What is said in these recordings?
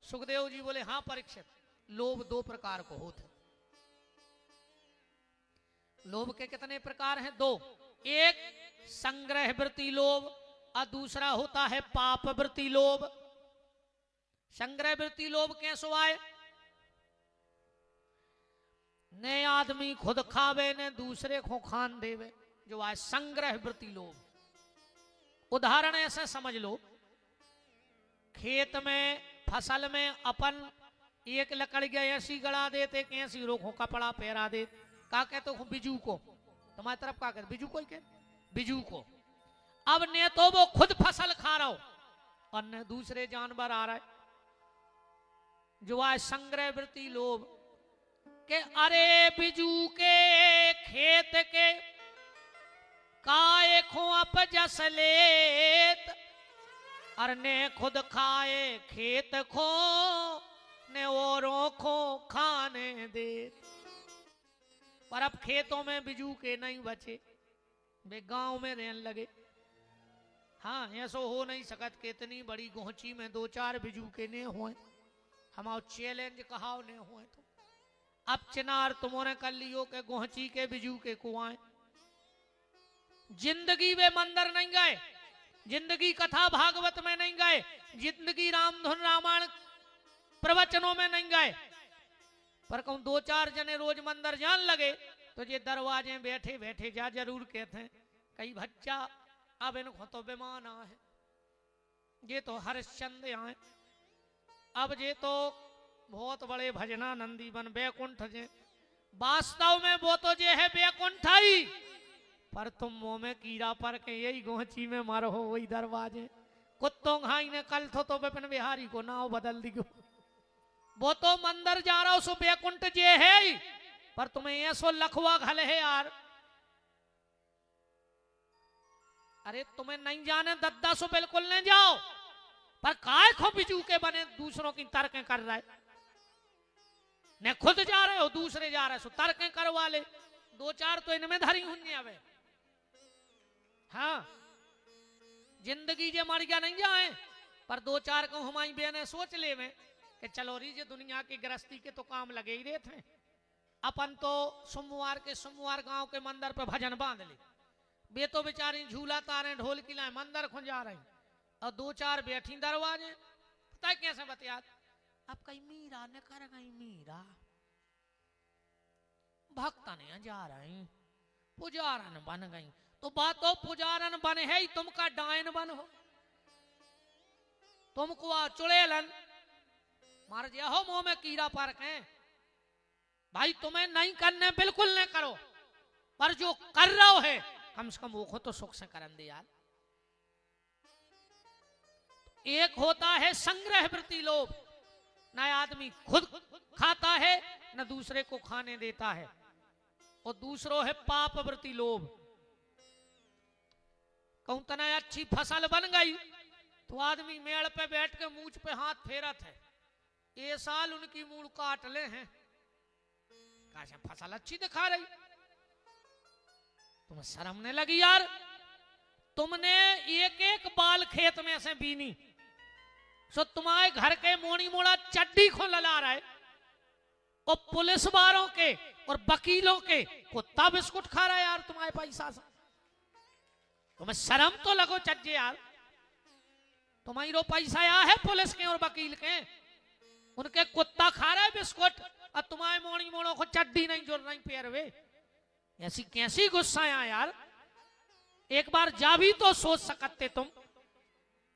सुखदेव जी बोले हाँ परीक्षित, लोभ दो प्रकार को होते। लोभ के कितने प्रकार हैं? दो। एक संग्रह वृत्ति लोभ और दूसरा होता है पाप वृत्ति लोभ। संग्रह वृत्ति लोभ कैसो आए? ने आदमी खुद खावे ने दूसरे को खान देवे, जो आए संग्रह वृत्ति लोभ। उदाहरण ऐसे समझ लो, खेत में फसल में अपन एक लकड़िया ऐसी गड़ा देते कि ऐसी रोखों कपड़ा पहरा दे, का कहते हो? बिजू को। तुम्हारी तरफ का कहते? बिजू को ही कहते, बिजू को। अब ने तो वो खुद फसल खा रहा हो और न दूसरे जानवर आ रहा है, जो आए संग्रह वृत्ति लोभ के अरे बिजू के खेत के काय खो अप जस लेत, और ने खुद खाए खेत खो ने औरों को खाने दे। पर अब खेतों में बिजू के नहीं बचे, वे गांव में रहने लगे। हाँ ऐसा हो नहीं सकत कि इतनी बड़ी गोहची में दो चार बिजू के ने हुए, हमारा चैलेंज कहा ने हुए। तो अब चिनार तुमने कर लियो के गोहची के बिजू के कुआं। जिंदगी वे मंदिर नहीं गए, जिंदगी कथा भागवत में नहीं गए, जिंदगी रामधुन रामायण प्रवचनों में नहीं गए, पर कहूं दो चार जने रोज मंदिर जान लगे तो ये दरवाजे बैठे बैठे जा जरूर कहते हैं कई बच्चा अब इनको तो बेमाना है, ये तो हरिश्चंद्र आए, अब ये तो बहुत बड़े भजनानंदी बन बैकुंठ जे। वास्तव में वो तो जे है बैकुंठ ही, पर तुम मुंह में कीड़ा पर के यही गोहची में मारो हो वही दरवाजे। कुत्तों घाई ने कल तो विपिन बिहारी को नाव बदल दी। वो तो मंदिर जा रहा हो सो बैकुंठ जे है ही, पर तुम्हें ऐसो लखवा घल है यार। अरे तुम्हें नहीं जाने दद्दा सो बिल्कुल नहीं जाओ, पर काय खो बिजू के बने दूसरों की तर्कें कर रहा है। न खुद जा रहे हो दूसरे जा रहे सो तर्कें करवा ले। दो चार तो इनमें धरी हुई अबे। हाँ जिंदगी जे मर गया नहीं जाए, पर दो चार को हमारी बहने सोच ले में कि चलो री जे दुनिया की गृहस्थी के तो काम लगे ही रहे थे। अपन तो सोमवार के सोमवार गांव के मंदिर पे भजन बांध ले, बे तो बेचारी झूला तारे ढोल की लाए मंदिर खुल जा रही, और दो चार बैठी दरवाजे। पता है कैसे बतिया? अब कहीं मीरा ने कर गई, मीरा भक्त ने जा रही, पुजारन बन गई। तो बात तो पुजारन बन है ही, तुम का डायन बन हो, तुमको आ चुड़ैलन मार दिया हो मुंह में कीड़ा पार के। भाई तुम्हें नहीं करने बिल्कुल नहीं करो, पर जो कर रहा हो है कम से कम वो को तो सुख से करन दे यार। एक होता है संग्रह वृत्ति लोभ, न आदमी खुद खाता है न दूसरे को खाने देता है, और दूसरो है पाप वृत्ति लोभ। कहूं तना अच्छी फसल बन गई तो आदमी मेड़ पे बैठ के मूछ पे हाथ फेरत है, ये साल उनकी मूड़ काट ले हैं, कैसे फसल अच्छी दिखा रही, तुम्हें शर्म नहीं लगी यार? तुमने एक एक बाल खेत में से बीनी, सो तुम्हारे घर के मोड़ी मोड़ा चड्डी को लला रहा है, और पुलिस वालों के और वकीलों के कुत्ता बिस्कुट खा रहा है यार तुम्हारे पैसा से। तुम्हें शर्म तो लगो चज्जे यार, तुम्हारी रो पैसा या है पुलिस के और वकील के, उनके कुत्ता खा रहा है बिस्कुट और तुम्हारे मोड़ी मोड़ों को चड्डी नहीं जोड़ नहीं पैर वे। ऐसी कैसी गुस्सा है यार? एक बार जा भी तो सोच सकते तुम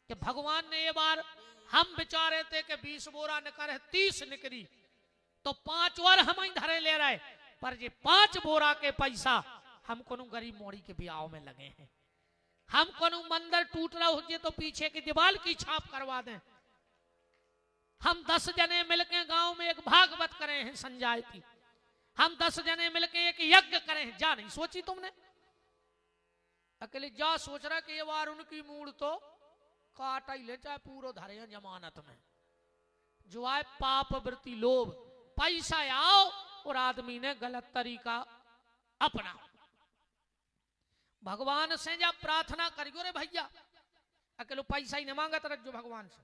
कि भगवान ने ये बार हम बेचारे थे कि 20 बोरा निकले 30 निकली तो 5 और हम ही धरे ले रहे, पर ये 5 बोरा के पैसा हम को गरीब मोड़ी के ब्याह में लगे हैं, हम को मंदिर टूट रहा हो तो पीछे की दीवार की छाप करवा दें, हम 10 जने मिलके गांव में एक भागवत करे हैं संजाय की, हम 10 जने मिलके एक यज्ञ करे हैं। जा नहीं सोची तुमने? अकेले जा सोच रहा कि ये बार उनकी मूड तो काटा ही ले, चाहे पूरा धरे जमानत में। जो आए पाप वृत्ति लोभ, पैसा आओ और आदमी ने गलत तरीका अपना। भगवान से जब प्रार्थना करियो रे भैया, अकेलो पैसा ही न मांगत रखो भगवान से,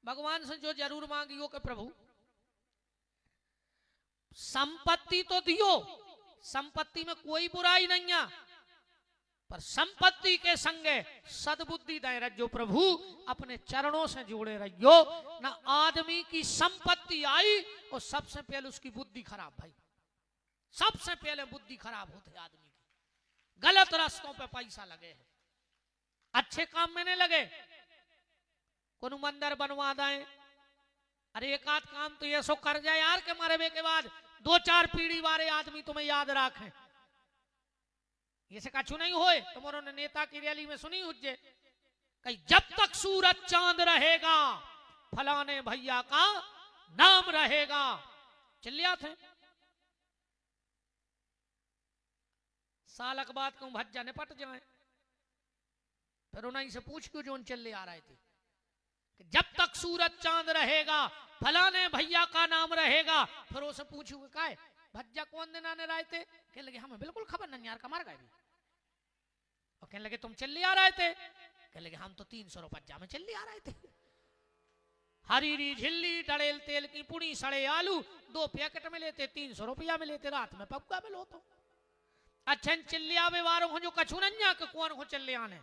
भगवान से जो जरूर मांगियो कि प्रभु संपत्ति तो दियो, संपत्ति में कोई बुराई नहीं है, पर संपत्ति के संगे सद्बुद्धि दे रखो प्रभु, अपने चरणों से जोड़े रहियो ना। आदमी की संपत्ति आई और सबसे पहले उसकी बुद्धि खराब भाई, सबसे पहले बुद्धि खराब होते आदमी की, गलत रास्तों पे पैसा लगे है, अच्छे काम में नहीं लगे। कोनो मंदिर बनवा दें, अरे एक आध काम तो ये सो कर जाए यार के मरवे के बाद 2-4 पीढ़ी वाले आदमी तुम्हें याद रखें। ये से कछु नहीं होए। तुम्हारों ने नेता की रैली में सुनी हुज्जे कहीं जब तक सूरज चांद रहेगा फलाने भैया का नाम रहेगा, चिल्लिया थे। सालक बाद कहूं भज्जा ने पट जाए, फिर उन्हीं से पूछ क्यों जो उन चले आ रहे थे कि जब तक सूरज चांद रहेगा फलाने भैया का नाम रहेगा। फिर उसे पूछू का है भज्जा कौन दिन आने रहे थे, कहने लगे हमें बिल्कुल खबर नहीं यार, कमर गए भी। और कहने लगे तुम चले आ रहे थे, कहने लगे हम तो 300 रुपया में चले आ रहे थे। हरीरी झिल्ली डड़ेल तेल की पुड़ी सड़े आलू 2 पैकेट में लेते 300 रुपया में लेते, रात में पक्का में लो तो अच्छा चिल्ले आवे वारों को जो कछु नहीं कि कौन को चिल्ले आने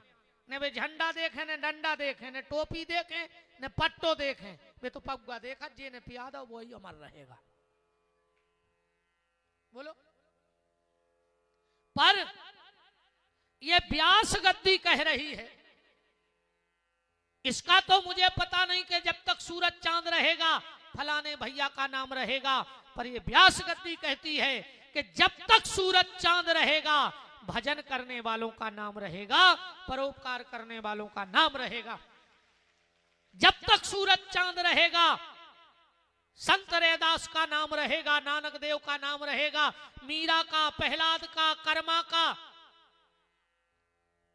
ने वे झंडा देखे ने डंडा देखे ने टोपी देखे ने पट्टो देखे, वे तो पग्गा देखा जे ने पियादा वही अमर रहेगा। बोलो पर ये व्यास गद्दी कह रही है, इसका तो मुझे पता नहीं कि जब तक सूरज चांद रहेगा फलाने भैया का नाम रहेगा, पर ये व्यास गद्दी कहती है कि जब तक सूरज चांद रहेगा भजन करने वालों का नाम रहेगा, परोपकार करने वालों का नाम रहेगा। जब तक सूरज चांद रहेगा संत रैदास का नाम रहेगा, नानक देव का नाम रहेगा, मीरा का, प्रहलाद का, कर्मा का,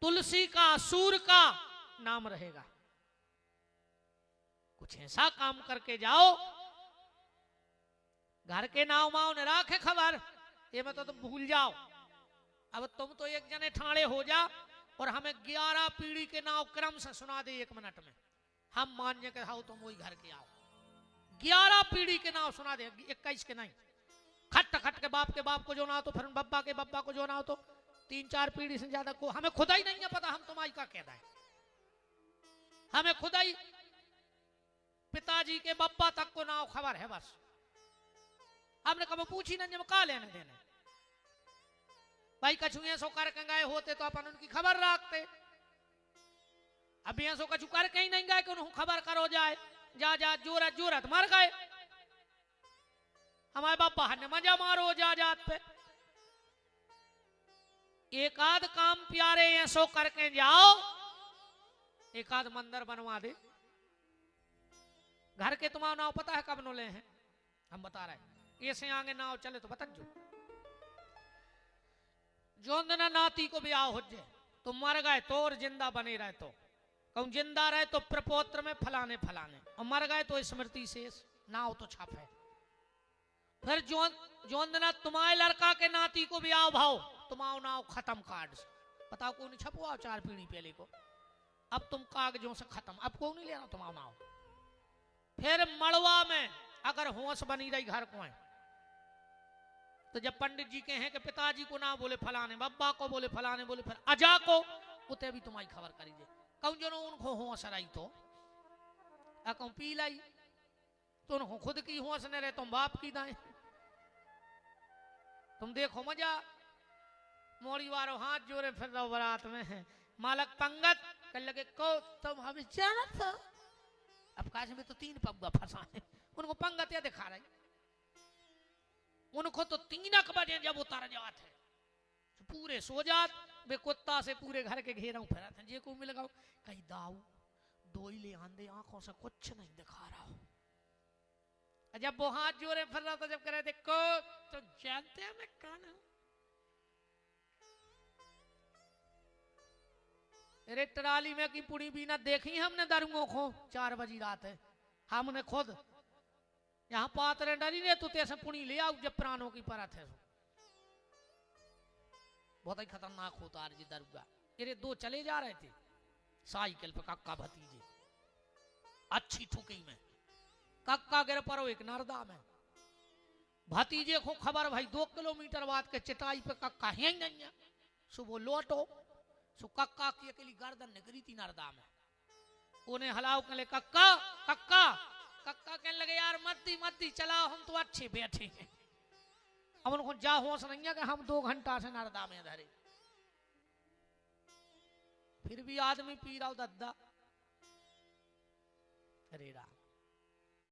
तुलसी का, सूर का नाम रहेगा। कुछ ऐसा काम करके जाओ घर के नाव माओ ने राखे खबर, ये मत तो भूल जाओ। अब तुम तो एक जने ठाणे हो जा और हमें 11 पीढ़ी के नाव क्रम से सुना दे 1 मिनट में, हम मान्य के हाउ तुम वही घर के आओ। 11 पीढ़ी के नाव सुना दे, 21 के नहीं। खट खट के बाप को जो ना हो तो फिर बब्बा के बब्बा को जो ना हो तो 3-4 पीढ़ी से ज्यादा को हमें खुदा ही नहीं है पता, हम तुम्हारी का कहता है। हमें खुदा ही पिताजी के बब्बा तक को नाव खबर है बस, हमने कभी पूछी नहीं जब का लेने देने। भाई कछु ऐसो करके गए होते तो अपन उनकी खबर रखते, अभी ऐसो कछु करके ही नहीं गए कि उन्हें खबर करो जाए, जा जा जोरत जोरत मर गए। हमारे बापा ने मजा मारो जा जात पे। एक आध काम प्यारे ऐसो करके जाओ, एक आध मंदिर बनवा दे। घर के तुम्हारा नाव पता है कब नो ले हैं, हम बता रहे हैं। ऐसे आगे नाव चले तो बता जो ना नाती को ब्याह हो जाए तो मर गए तो और जिंदा बने रहे तो कहूं जिंदा रहे तो प्रपोत्र में फलाने फलाने, और मर गए तो स्मृति शेष नाव तो छाप है। फिर जोन ना तुम्हारे लड़का के नाती को ब्याह भाव तुम्हारा नाव खत्म कार्ड से, बताओ कौन छपवाओ 4 पीढ़ी पहले को, अब तुम कागजों से खत्म, अब कौन नहीं लेना तुम्हारा नाव। फिर मड़वा में अगर होश बनी रही घर को है तो जब पंडित जी के हैं कि पिताजी को ना बोले फलाने, बब्बा को बोले फलाने, बोले फिर अजा को उते भी तुम्हारी खबर करी दे। कहूं जो उनको होश रही तो कहूं पी लाई तो उनको खुद की होश न रहे तुम बाप की दाएं। तुम देखो मजा मोड़ी वारो हाथ जोड़े फिर रहो बारात में है मालक पंगत कर लगे को तुम हमें जानत था। अब काश में तो 3 पग्गा फंसा है, उनको पंगत या दिखा रही, उनको तो 3 बजे जब उतर जात है तो पूरे सो जात, बे कुत्ता से पूरे घर के घेरा फिरा था जे को मिल गया कहीं दाऊ दोई ले आंदे आंखों से कुछ नहीं दिखा रहा हो। जब वो हाथ जोड़े फिर रहा था जब कह रहे देखो तो जानते हैं मैं कौन हूं। अरे ट्राली में की पुड़ी भी ना देखी हमने दरुओं को 4 बजी रात है, हमने खुद यहाँ पात्र डरी ने तो तैसे पुणी ले आओ जब प्राणों की परत है। बहुत ही खतरनाक होता है जी दरुआ। ये 2 चले जा रहे थे साइकिल पे, काका भतीजे अच्छी ठुकी में कक्का गिर परो एक नरदा में। भतीजे को खबर भाई 2 किलोमीटर बाद के चटाई पे कक्का है ही नहीं है। सुबह लौटो सो कक्का की अकेली गर्दन निकली थी नरदा में। उन्हें हलाओ के लिए कक्का कक्का कक्का कहने लगे यार मत दी चलाओ हम तो अच्छे बैठे हैं। अब उनको जा होश नहीं है कि हम 2 घंटा से नरदा में धरे। फिर भी आदमी पी रहा दद्दा। अरे राम